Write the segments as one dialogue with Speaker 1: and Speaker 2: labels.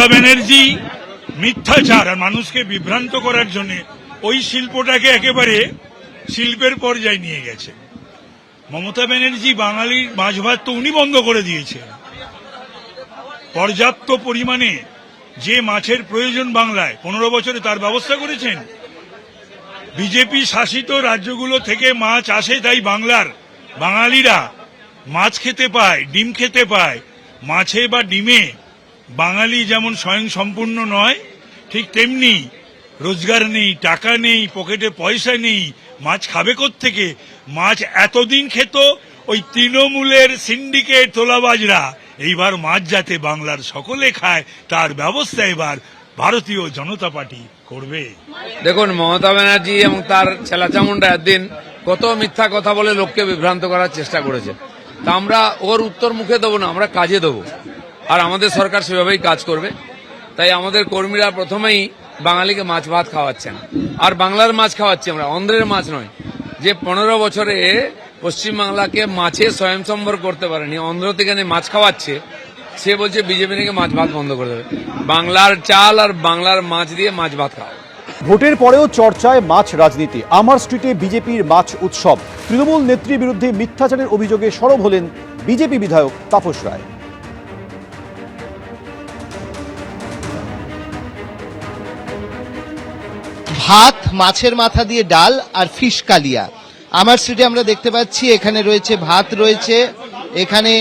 Speaker 1: মমতা ব্যানার্জি মিথ্যাচার আর মানুষকে বিভ্রান্ত করার জন্য ওই শিল্পটাকে একেবারে শিল্পের পর্যায়ে নিয়ে গেছে। মমতা ব্যানার্জি বাঙালির মাছ ভাত তো উনি বন্ধ করে দিয়েছেন। পর্যাপ্ত পরিমাণে যে মাছের প্রয়োজন বাংলায় 15 বছরে তার ব্যবস্থা করেছেন। বিজেপি শাসিত রাজ্যগুলো থেকে মাছ আসে, তাই বাঙালিরা মাছ খেতে পায়, ডিম খেতে পায়। মাছে বা ডিমে বাঙালি যেমন স্বয়ং সম্পূর্ণ নয়, ঠিক তেমনি রোজগার নেই, টাকা নেই, পকেটে পয়সা নেই, মাছ খাবে কোত্থেকে? মাছ এতদিন খেত ওই তৃণমূলের সিন্ডিকেট তোলাবাজরা। এইবার মাছ যাতে বাংলার সকলে খায় তার ব্যবস্থা এবার ভারতীয় জনতা পার্টি করবে।
Speaker 2: দেখুন, মমতা ব্যানার্জি এবং তার ছেলাচামুন্ডা একদিন কত মিথ্যা কথা বলে লোককে বিভ্রান্ত করার চেষ্টা করেছে। তা আমরা ওর উত্তর মুখে দেবো না, আমরা কাজে দেবো, আর আমাদের সরকার সেভাবেই কাজ করবে। তাই আমাদের কর্মীরা প্রথমেই বাঙালিকে মাছ ভাত খাওয়াচ্ছেন, আর বাংলার মাছ খাওয়াচ্ছি আমরা, অন্ধ্রের মাছ নয়। যে 15 বছরে পশ্চিমবাংলাকে মাছে স্বয়ংসম্বর করতে পারেনি, অন্ধ্র থেকে মাছ খাওয়াচ্ছে, সে বলছে বিজেপি থেকে মাছ ভাত বন্ধ করে দেবে। বাংলার চাল আর বাংলার মাছ দিয়ে মাছ ভাত খাওয়া।
Speaker 3: ভোটের পরেও চর্চায় মাছ রাজনীতি। আমার স্ট্রিটে বিজেপির মাছ উৎসব। তৃণমূল নেত্রীর বিরুদ্ধে মিথ্যাচারের অভিযোগে সরব হলেন বিজেপি বিধায়ক তাপস রায়।
Speaker 4: ভাত, মাছের মাথা দিয়ে ডাল আর ফিশ কালিয়া। আমার স্ট্রিটে আমরা দেখতে পাচ্ছি এখানে রয়েছে ভাত, রয়েছে এখানে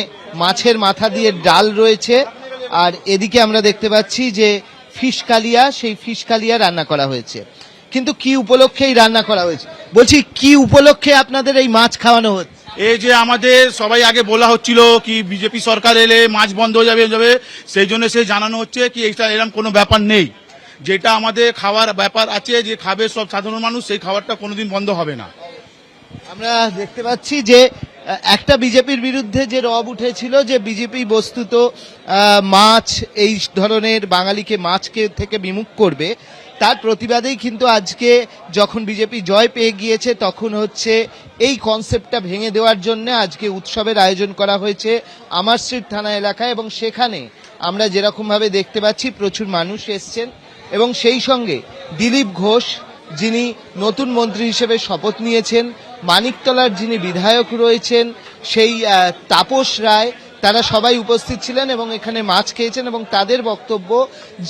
Speaker 4: মাছের মাথা দিয়ে ডাল রয়েছে, আর এদিকে আমরা দেখতে পাচ্ছি যে ফিশ কালিয়া, সেই ফিশ কালিয়া রান্না করা হয়েছে। কিন্তু কি উপলক্ষে এই রান্না করা হয়েছে? বলছি, কি উপলক্ষে আপনাদের এই মাছ খাওয়ানো হচ্ছে?
Speaker 5: এই যে আমাদের সবাই আগে বলা হচ্ছিল কি বিজেপি সরকার এলে মাছ বন্ধ হয়ে যাবে, সেই জন্য সে জানানো হচ্ছে কি এটা এরকম কোনো ব্যাপার নেই। যেটা আমাদের খাওয়ার ব্যাপার আছে, যে খাবে সব সাধারণ মানুষ, সেই খাবারটা কোনোদিন বন্ধ হবে না।
Speaker 4: আমরা দেখতে পাচ্ছি যে একটা বিজেপির বিরুদ্ধে যে রব উঠেছিল যে বিজেপি বস্তুত মাছ, এই ধরনের বাঙালিকে মাছকে থেকে বিমুখ করবে, তার প্রতিবাদেই কিন্তু আজকে যখন বিজেপি জয় পেয়ে গিয়েছে তখন হচ্ছে এই কনসেপ্টটা ভেঙে দেওয়ার জন্য আজকে উৎসবের আয়োজন করা হয়েছে আমার স্ট্রিট থানা এলাকায়। এবং সেখানে আমরা যেরকম ভাবে দেখতে পাচ্ছি প্রচুর মানুষ এসছেন, এবং সেই সঙ্গে দিলীপ ঘোষ, যিনি নতুন মন্ত্রী হিসেবে শপথ নিয়েছেন, মানিকতলার যিনি বিধায়ক রয়েছেন সেই তাপস রায়, তারা সবাই উপস্থিত ছিলেন এবং এখানে মাছ খেয়েছেন। এবং তাদের বক্তব্য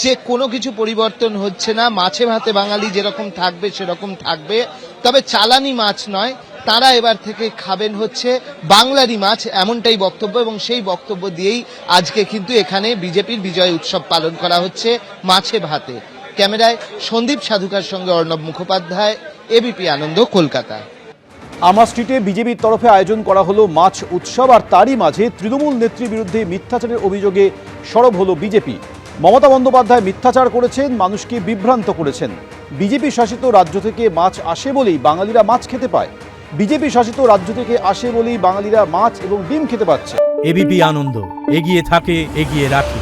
Speaker 4: যে কোনো কিছু পরিবর্তন হচ্ছে না, মাছে ভাতে বাঙালি যেরকম থাকবে সেরকম থাকবে, তবে চালানি মাছ নয়, তারা এবার থেকে খাবেন হচ্ছে বাংলারই মাছ, এমনটাই বক্তব্য। এবং সেই বক্তব্য দিয়েই আজকে কিন্তু এখানে বিজেপির বিজয় উৎসব পালন করা হচ্ছে মাছে ভাতে। ক্যামেরায় সন্দীপ সাধুকার সঙ্গে অর্ণব মুখোপাধ্যায়, এবিপি আনন্দ, কলকাতা।
Speaker 3: আমার স্ট্রিটে বিজেপির তরফে আয়োজন করা হলো মাছ উৎসব, আর তারই মাঝে তৃণমূল নেত্রীর বিরুদ্ধে মিথ্যাচারের অভিযোগে সরব হলো বিজেপি। মমতা বন্দ্যোপাধ্যায় মিথ্যাচার করেছেন, মানুষকে বিভ্রান্ত করেছেন। বিজেপি শাসিত রাজ্য থেকে মাছ আসে বলেই বাঙালিরা মাছ খেতে পায়। বিজেপি শাসিত রাজ্য থেকে আসে বলেই বাঙালিরা মাছ এবং ডিম খেতে পাচ্ছে।
Speaker 6: এবিপি আনন্দ, এগিয়ে থাকে, এগিয়ে রাখে।